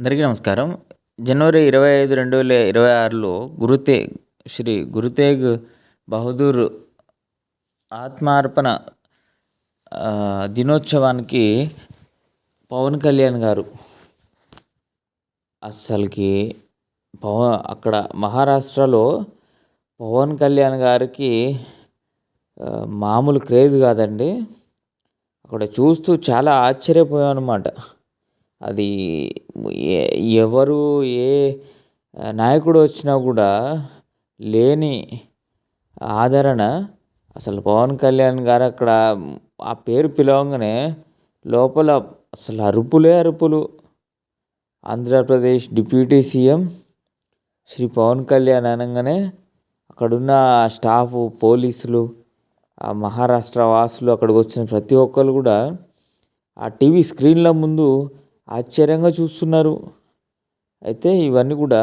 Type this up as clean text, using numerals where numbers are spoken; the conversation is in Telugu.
అందరికీ నమస్కారం. జనవరి 25, 2026లో శ్రీ గురుతేగ్ బహదూర్ ఆత్మార్పణ దినోత్సవానికి పవన్ కళ్యాణ్ గారు అస్సలకి అక్కడ మహారాష్ట్రలో పవన్ కళ్యాణ్ గారికి మామూలు క్రేజ్ కాదండి. అక్కడ చూస్తూ చాలా ఆశ్చర్యపోయాం అనమాట. అది ఎవరు ఏ నాయకుడు వచ్చినా కూడా లేని ఆదరణ. అసలు పవన్ కళ్యాణ్ గారు అక్కడ ఆ పేరు పిలవంగానే లోపల అసలు అరుపులే అరుపులు. ఆంధ్రప్రదేశ్ డిప్యూటీ సీఎం శ్రీ పవన్ కళ్యాణ్ అనగానే అక్కడున్న స్టాఫ్, పోలీసులు, ఆ మహారాష్ట్ర వాసులు, అక్కడికి వచ్చిన ప్రతి ఒక్కరు కూడా ఆ టీవీ స్క్రీన్ల ముందు ఆశ్చర్యంగా చూస్తున్నారు. అయితే ఇవన్నీ కూడా